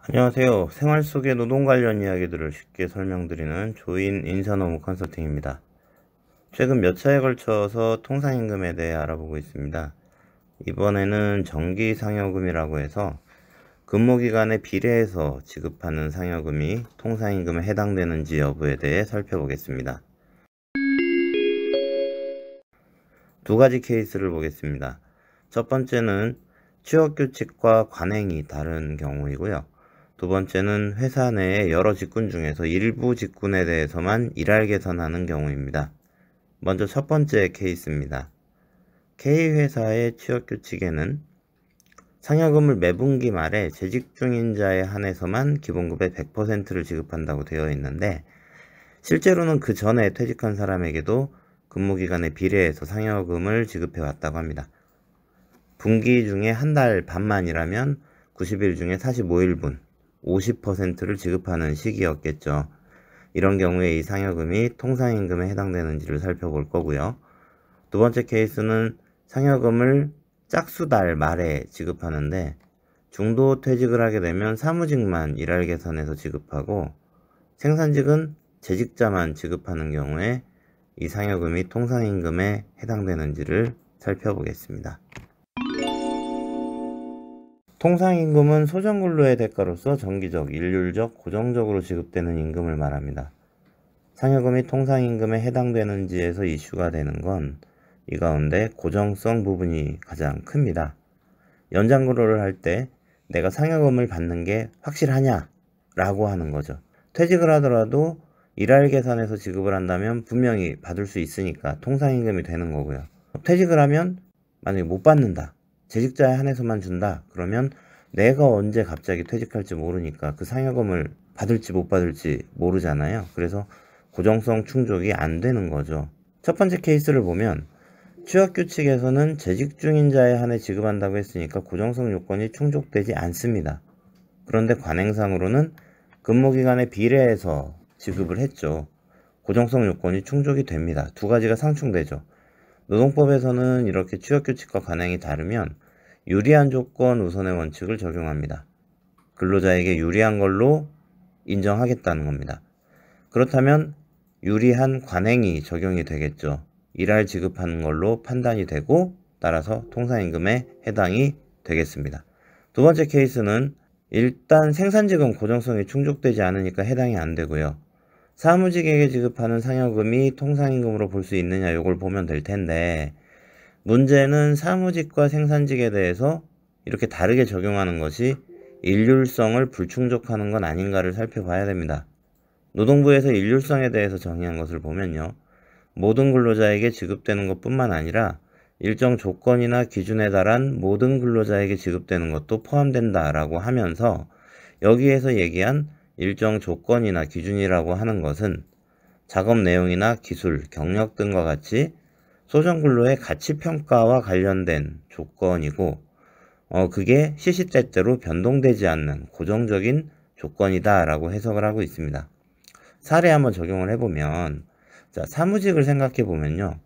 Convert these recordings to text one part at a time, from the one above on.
안녕하세요. 생활 속의 노동 관련 이야기들을 쉽게 설명드리는 조인 인사노무 컨설팅입니다. 최근 몇 차에 걸쳐서 통상임금에 대해 알아보고 있습니다. 이번에는 정기상여금이라고 해서 근무기간에 비례해서 지급하는 상여금이 통상임금에 해당되는지 여부에 대해 살펴보겠습니다. 두 가지 케이스를 보겠습니다. 첫 번째는 취업규칙과 관행이 다른 경우이고요. 두 번째는 회사 내의 여러 직군 중에서 일부 직군에 대해서만 일할 개선하는 경우입니다. 먼저 첫 번째 케이스입니다. K회사의 취업규칙에는 상여금을 매분기 말에 재직 중인 자에 한해서만 기본급의 100%를 지급한다고 되어 있는데, 실제로는 그 전에 퇴직한 사람에게도 근무기간에 비례해서 상여금을 지급해 왔다고 합니다. 분기 중에 한 달 반만이라면 90일 중에 45일분 50%를 지급하는 시기였겠죠. 이런 경우에 이 상여금이 통상임금에 해당되는지를 살펴볼 거고요. 두 번째 케이스는 상여금을 짝수달 말에 지급하는데, 중도 퇴직을 하게 되면 사무직만 일할 계산해서 지급하고 생산직은 재직자만 지급하는 경우에 이 상여금이 통상임금에 해당되는지를 살펴보겠습니다. 통상임금은 소정근로의 대가로서 정기적, 일률적, 고정적으로 지급되는 임금을 말합니다. 상여금이 통상임금에 해당되는지에서 이슈가 되는 건 이 가운데 고정성 부분이 가장 큽니다. 연장근로를 할 때 내가 상여금을 받는 게 확실하냐? 라고 하는 거죠. 퇴직을 하더라도 일할 계산해서 지급을 한다면 분명히 받을 수 있으니까 통상임금이 되는 거고요. 퇴직을 하면 만약에 못 받는다, 재직자에 한해서만 준다, 그러면 내가 언제 갑자기 퇴직할지 모르니까 그 상여금을 받을지 못 받을지 모르잖아요. 그래서 고정성 충족이 안 되는 거죠. 첫 번째 케이스를 보면 취업규칙에서는 재직 중인 자에 한해 지급한다고 했으니까 고정성 요건이 충족되지 않습니다. 그런데 관행상으로는 근무기간에 비례해서 지급을 했죠. 고정성 요건이 충족이 됩니다. 두 가지가 상충되죠. 노동법에서는 이렇게 취업규칙과 관행이 다르면 유리한 조건 우선의 원칙을 적용합니다. 근로자에게 유리한 걸로 인정하겠다는 겁니다. 그렇다면 유리한 관행이 적용이 되겠죠. 일할 지급하는 걸로 판단이 되고 따라서 통상임금에 해당이 되겠습니다. 두 번째 케이스는 일단 생산직은 고정성이 충족되지 않으니까 해당이 안 되고요. 사무직에게 지급하는 상여금이 통상임금으로 볼 수 있느냐, 이걸 보면 될 텐데, 문제는 사무직과 생산직에 대해서 이렇게 다르게 적용하는 것이 일률성을 불충족하는 건 아닌가를 살펴봐야 됩니다. 노동부에서 일률성에 대해서 정의한 것을 보면요, 모든 근로자에게 지급되는 것뿐만 아니라 일정 조건이나 기준에 달한 모든 근로자에게 지급되는 것도 포함된다라고 하면서, 여기에서 얘기한 일정 조건이나 기준이라고 하는 것은 작업 내용이나 기술, 경력 등과 같이 소정근로의 가치평가와 관련된 조건이고, 그게 시시때때로 변동되지 않는 고정적인 조건이다라고 해석을 하고 있습니다. 사례 한번 적용을 해보면, 자, 사무직을 생각해 보면요,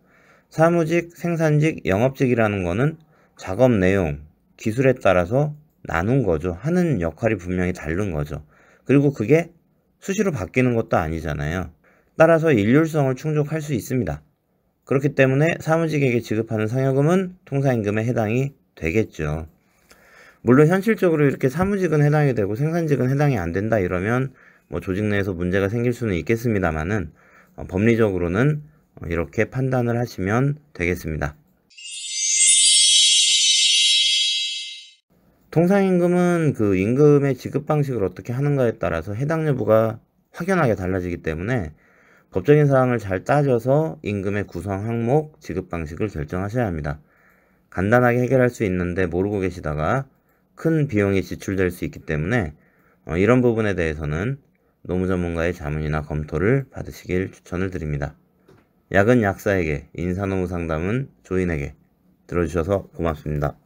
사무직, 생산직, 영업직이라는 거는 작업 내용, 기술에 따라서 나눈 거죠. 하는 역할이 분명히 다른 거죠. 그리고 그게 수시로 바뀌는 것도 아니잖아요. 따라서 일률성을 충족할 수 있습니다. 그렇기 때문에 사무직에게 지급하는 상여금은 통상임금에 해당이 되겠죠. 물론 현실적으로 이렇게 사무직은 해당이 되고 생산직은 해당이 안 된다 이러면 조직 내에서 문제가 생길 수는 있겠습니다만은, 법리적으로는 이렇게 판단을 하시면 되겠습니다. 통상임금은 그 임금의 지급 방식을 어떻게 하는가에 따라서 해당 여부가 확연하게 달라지기 때문에 법적인 사항을 잘 따져서 임금의 구성 항목, 지급 방식을 결정하셔야 합니다. 간단하게 해결할 수 있는데 모르고 계시다가 큰 비용이 지출될 수 있기 때문에 이런 부분에 대해서는 노무 전문가의 자문이나 검토를 받으시길 추천을 드립니다. 약은 약사에게, 인사노무 상담은 조인에게. 들어주셔서 고맙습니다.